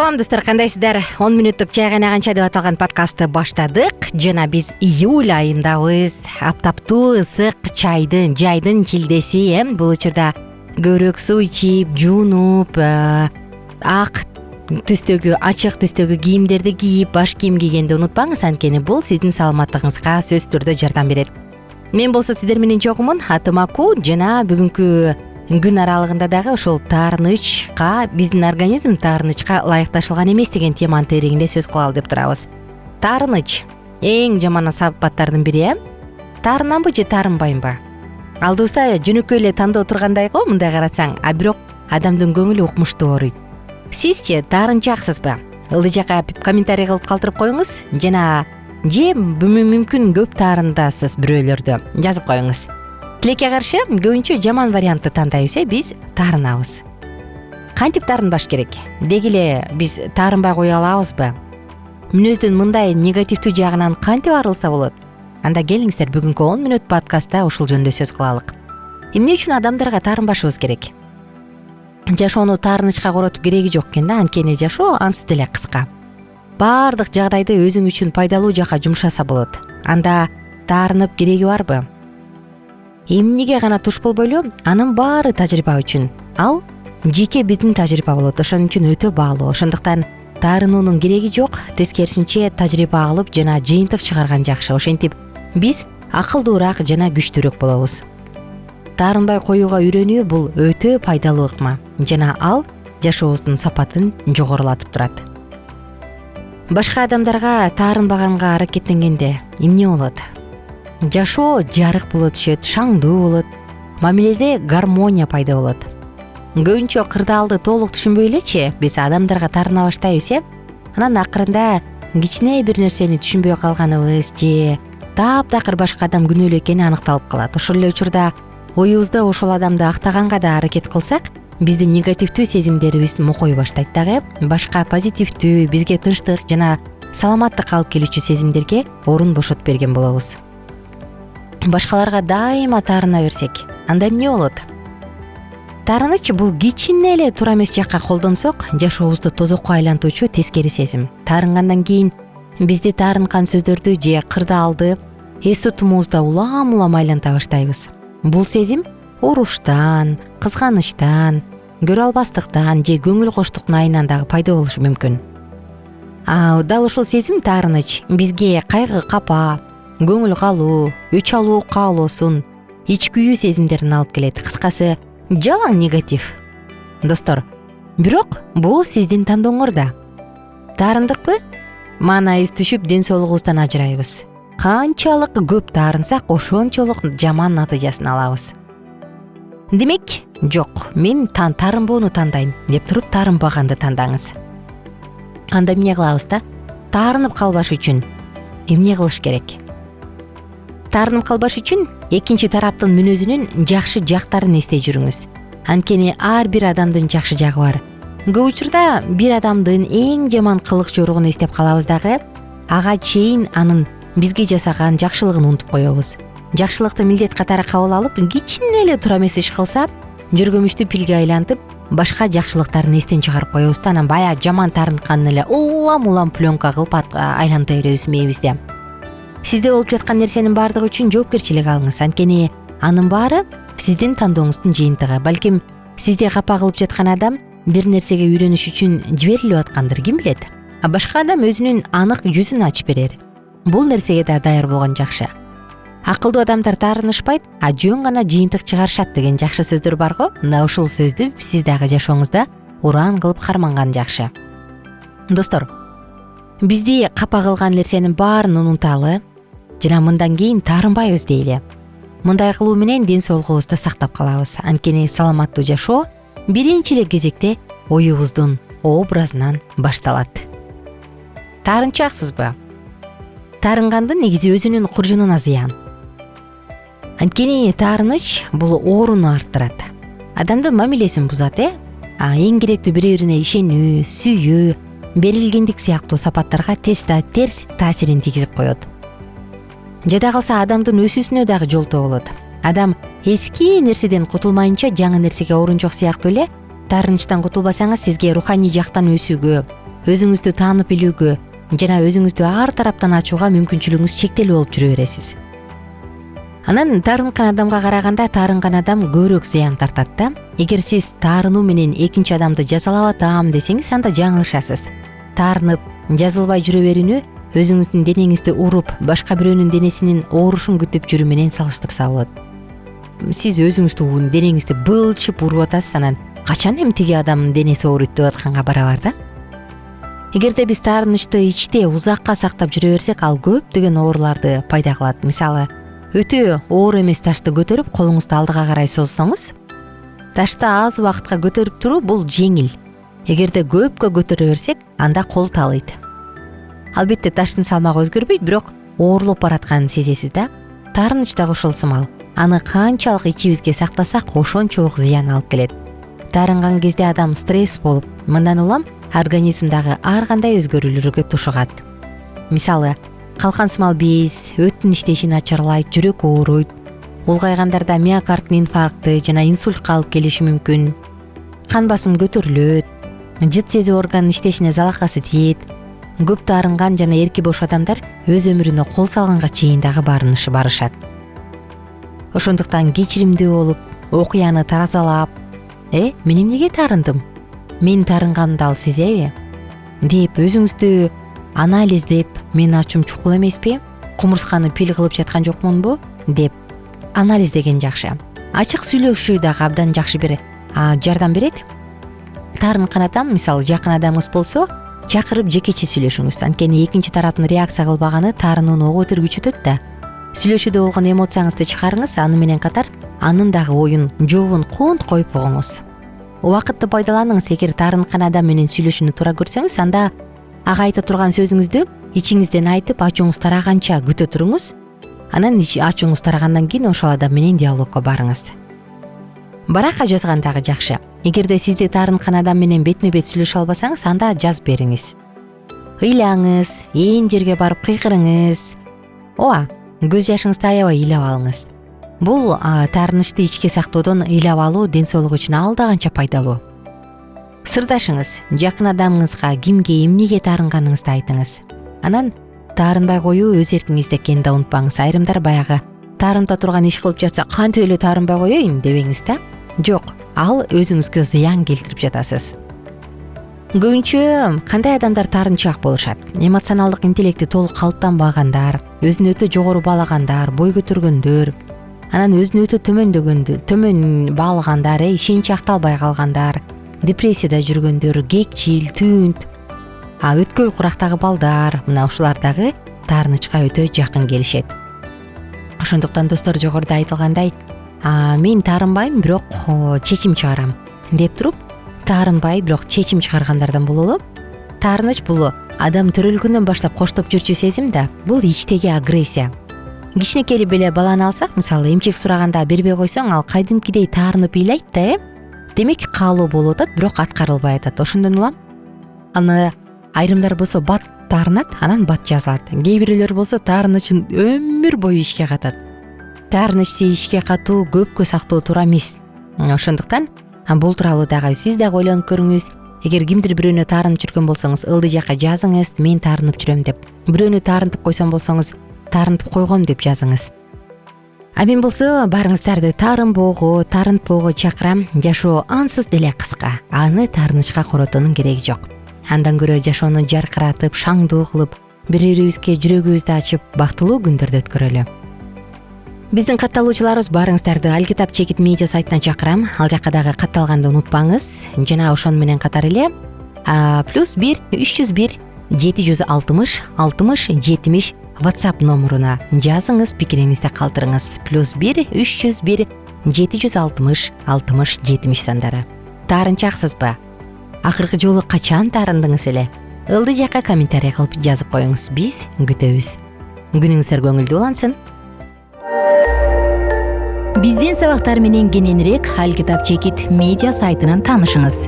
Салам достор, кандайсыздар? 10 мүнөттүк чай кайнаганча деп аталган подкастты баштадык. Жана биз июль айындабыз. Аптаптуу ысык жайдын чилдеси, бул учурда көбүрөөк суу ичип, жуунуп, ак түстөгү, ачык түстөгү кийимдерди кийип, баш кийим кийгенди унутпаңыз, анткени бул сиздин саламаттыгыңызга сөзсүз түрдө жардам берет. Мен болсо сиздер менен жогумун, атым Аку, жана бүгүнкү күн аралыгында дагы ушул таарынычка, биздин организм таарынычка ылайыкташылган эмес деген теманын тереңинде сөз кылалы деп турабыз. Таарыныч эң жаман сапаттардын бири, таарынамбы же таарынбаймбы? Алдыбызда жөнөкөй эле тандоо тургандай го, мындай карасаң, а бирок адамдын көңүлү укмуштуу ооруйт. Сизчи таарынчаксызбы? Ылдый жакка комментарий кылып калтырып коюңуз, жана же мүмкүн көп таарындасыз бирөөлөрдү жазып коюңуз. Тилекке каршы көбүнчө жаман вариантты тандайбыз, биз таарынабыз. Кантип таарынбаш керек? Деги эле биз таарынбай кое алабызбы? Мүнөздүн мындай негативдүү жагынан кантип арылса болот? Анда келиңиздер, бүгүнкү 10 мүнөт подкастта ушул жөнүндө сөз кылалык. Эмне үчүн адамдарга таарынбашыбыз керек? Жашоону таарынычка коротуп кереги жок экен да, анткени жашоо ансыз деле кыска. Баардык жагдайды өзүң үчүн пайдалуу жакка жумшаса болот. Анда таарынып кереги барбы? Эмнеге гана туш болбойлу, анын баары тажрыйба үчүн. Ал жеке биздин тажрыйба болот, ошон үчүн өтө баалуу. Ошондуктан таарынуунун кереги жок, тескерисинче тажрыйба алып жана жыйынтык чыгарган жакшы. Ошентип биз акылдуураак жана күчтүүрөөк болобуз. Таарынбай коюуга үйрөнүү бул өтө пайдалуу ыкма, жана ал жашообуздун сапатын жогорулатып турат. Башка адамдарга таарынбаганга аракеттенгенде эмне болот? Жашоо жарык болот түшөт, шаңдуу болот, мамиледе гармония пайда болот. Көбүнчө кырдаалды толук түшүнбөй элечи биз адамдарга таарына баштайбыз, анан акырында кичине бир нерсени түшүнбөй калганыбыз же таптакыр башка адам күнөөлүү экени аныкталып калат. Ошол эле учурда оюбузда ошол адамды актаганга да аракет кылсак, биздин негативдүү сезимдерибиз мокой баштайт дагы, башка позитивдүү, бизге тынчтык жана саламаттык алып келүүчү сезимдерге орун бошотуп берген болобуз. Башкаларга дайыма таарына берсек, анда эмне болот? Таарыныч бул кичине эле туура эмес жакка колдонсок, жашообузду тозокко айлантуучу тескери сезим. Таарынгандан кийин бизди таарынкан сөздөрдү же кырдаалды эс тутумубузда улам айланта баштайбыз. Бул сезим уруштан, кызганычтан, көрө албастыктан же көңүл коштуктун айынан дагы пайда болушу мүмкүн. Дал ушул сезим, таарыныч, бизге кайгы, капа, көңүл калуу, өч алуу каалоосун, ич күйүү сезимдерин алып келет. Кыскасы, жалаң негатив. Достор, бирок бул сиздин тандооңорда. Таарындыкпы? Маанайыбыз түшүп, ден соолугубуздан ажырайбыз. Канчалык көп таарынсак, ошончолук жаман натыйжасын алабыз. Демек, жок, мен таарынбоону тандайм деп туруп таарынбаганды тандаңыз. Анда эмне кылабыз да? Таарынып калбаш үчүн эмне кылыш керек? Таарынып калбаш үчүн экинчи тараптын мүнөзүнүн жакшы жактарын эстей жүрүңүз. Анткени ар бир адамдын жакшы жагы бар. Көп учурда бир адамдын эң жаман кылык жоругун эстеп калабыз дагы, ага чейин анын бизге жасаган жакшылыгын унутуп коебуз. Жакшылыкты милдет катары кабыл алып, кичине эле туура эмес иш кылса, жөргөмүчтү пилге айлантып, башка жакшылыктарын эстен чыгарып коебуз да, анан баягы жаман таарынткан эле улам пленка кылып айланта беребиз мээбизде. Сизде болуп жаткан нерсенин баардыгы үчүн жоопкерчилик алыңыз, анткени анын баары сиздин тандооңуздун жыйынтыгы. Балким сизде капа кылып жаткан адам бир нерсеге үйрөнүш үчүн жиберилип аткандыр, ким билет? Башка адам өзүнүн анык жүзүн ачып берер. Бул нерсеге да даяр болгон жакшы. Акылдуу адамдар таарынышпайт, жөн гана жыйынтык чыгарышат деген жакшы сөздөр бар го. Мына ушул сөздү сиз дагы жашооңузда уран кылып карманган жакшы. Достор, бизди капа кылган нерсенин баарын унуталы, жана мындан кийин таарынбайбыз дейли. Мындай кылуу менен ден соолугубузду сактап калабыз. Анткени саламаттуу жашоо биринчи эле кезекте оюбуздун образынан башталат. Таарынчаксызбы? Таарынгандын негизи өзүнүн куржунуна зыян. Анткени таарыныч бул ооруну арттырат. Адамдын мамилесин бузат, эң керектүү бири-бирине ишенүү, сүйүү, берилгендик сыяктуу сапаттарга терс таасирин тийгизип коет. Жада калса адамдын өсүүсүнө дагы жолтоо болот. Адам эски нерседен кутулмайынча жаңы нерсеге орун жок сыяктуу эле, таарынычтан кутулбасаңыз, сизге руханий жактан өсүүгө, өзүңүздү таанып билүүгө жана өзүңүздү ар тараптан ачууга мүмкүнчүлүгүңүз чектелүү болуп жүрө бересиз. Анан таарынкан адамга караганда таарынган адам көбүрөөк зыян тартат да. Эгер сиз таарынуу менен экинчи адамды жазалап атам десеңиз, анда жаңылышасыз. Таарынып жазылбай жүрө берүүнү өзүңүздүн денеңизди уруп, башка бирөөнүн денесинин оорушун күтүп жүрүү менен салыштырса болот. Сиз өзүңүздүн денеңизди былчып уруп атасыз, анан качан эми тиги адамдын денеси ооруйт деп атканга барабар да. Эгерде биз таарынычты ичте узакка сактап жүрө берсек, ал көптөгөн ооруларды пайда кылат. Мисалы, өтө оор эмес ташты көтөрүп, колуңузду алдыга карай созсоңуз, ташты аз убакытка көтөрүп туруу бул жеңил. Эгерде көпкө көтөрө берсек, анда кол таалыйт. Албетте таштын салмагы өзгөрбөйт, бирок оорлоп баратканын сезесиз да. Таарыныч дагы ошол сымал. Аны канчалык ичибизге сактасак, ошончолук зыян алып келет. Таарынган кезде адам стресс болуп, мындан улам организмдагы ар кандай өзгөрүүлөргө тушугат. Мисалы, калкансымал без, өттүн иштеши начарлайт, жүрөк ооруйт. Улгайгандарда миокардтын инфаркты жана инсультка алып келиши мүмкүн. Кан басым көтөрүлөт, жыт сезүү органынын иштешине залакасы тиет. Көп таарынган жана эрки бош адамдар өз өмүрүнө кол салганга чейин дагы барышат. Ошондуктан кечиримдүү болуп, окуяны таразалап, мен эмнеге таарындым? Мен таарынганымды ал сезеби? деп өзүңүздү анализдеп, мен ачуум чукул эмеспи? Кумурсканы пил кылып жаткан жокмунбу? деп анализдеген жакшы. Ачык сүйлөшүү дагы абдан жакшы бир жардам берет. Таарынкан адам, мисалы, жакын адамыңыз болсо, чакырып жекече сүйлөшүңүз. Анткени экинчи тараптын реакция кылбаганы таарынууну ого көтөргүчү өтөт да. Сүйлөшүүдө болгон эмоцияңызды чыгарыңыз, аны менен катар анын дагы оюн, жообун кунт коюп койгуңуз. Убакытты пайдаланыңыз. Эгер таарынкан адам менен сүйлөшүүнү туура көрсөңүз, анда ага айта турган сөзүңүздү ичиңизден айтып, ачууңуз тараганча күтө туруңуз. Анан ачууңуз тарагандан кийин ошол адам менен диалогко барыңыз. Баракка жазган дагы жакшы. Эгерде сизди таарынкан адам менен бетме бет сүйлөшө албасаңыз, анда жазып бериңиз. Ыйлаңыз, ээн жерге барып кыйкырыңыз. Көз жашыңызды аябай ыйлап алыңыз. Бул таарынычты ичке сактоодон ыйлап алуу ден соолук үчүн алда канча пайдалуу. Сырдашыңыз, жакын адамыңызга кимге, эмнеге таарынганыңызды айтыңыз. Анан таарынбай коюу өз эркиңизде экенин да унутпаңыз. Айрымдар баягы таарынта турган иш кылып жатса, кантип эле таарынбай коеюн дебеңиз да. Жок, ал өзүңүзгө зыян келтирип жатасыз. Көбүнчө кандай адамдар таарынчаак болушат? Эмоционалдык интеллекти толук калыптанбагандар, өзүн өтө жогору баалагандар, бой көтөргөндөр, анан өзүн өтө төмөн баалагандар, ишеничи акталбай калгандар, депрессияда жүргөндөр, кекчил, түнт, өткөл курактагы балдар, мына ушулар дагы таарынычка өтө жакын келишет. Ошондуктан достор, жогоруда айтылгандай, мен таарынбайм, бирок чечим чыгарам деп туруп, таарынбай, бирок чечим чыгаргандардан бололу. Таарыныч бул адам төрөлгөндөн баштап коштоп жүрчү сезим да. Бул ичтеги агрессия. Кичинекей эле баланы алсак, мисалы, эмчек сураганда бербей койсоң, ал кайдымкидей таарынып ыйлайт да, демек каалоо болуп атат, бирок аткарылбай атат. Ошондон улам аны айрымдар болсо бат таарынат, анан бат жазат. Кээ бирөөлөр болсо таарынычын өмүр бою ишке катат. Таарынычты ишке катуу көпкө сактоо туура эмес. Ошондуктан бул тууралуу дагы сиз дагы ойлонуп көрүңүз. Эгер кимдир бирөөнү таарынып жүргөн болсоңуз, ылдый жакка жазыңыз, мен таарынып жүрөм деп. Бирөөнү таарынтып койсоң болсоңуз, таарынтып койгом деп жазыңыз. Мен болсо баарыңыздарды таарынтпоого чакырам. Жашоо ансыз деле кыска. Аны таарынычка коротоонун кереги жок. Андан көрө жашоону жаркыратып, шаңдуу кылып, бири бирибизге жүрөгүбүздү ачып, бактылуу күндөрдү өткөрөлү. Биздин катталуучуларыбыз баарыңыздарды Алкитап Чекит медиа сайтына чакырам. Ал жакка дагы катталганды унутпаңыз. Жана ошону менен катар эле +1 301 760 60 70 WhatsApp номуруна жазыңыз, пикириңизди калтырыңыз. +1 301 760 60 70 сандары. Таарынчаксызбы? Акыркы жолу качан таарындыңыз эле? Ылдый жакка комментарий кылып жазып коюңуз. Биз күтөбүз. Күнүңүздөр көңүлдүү улансын. Биздин сабактар менен кененирээк Алкитап Чекит медиа сайтынан таанышыңыз.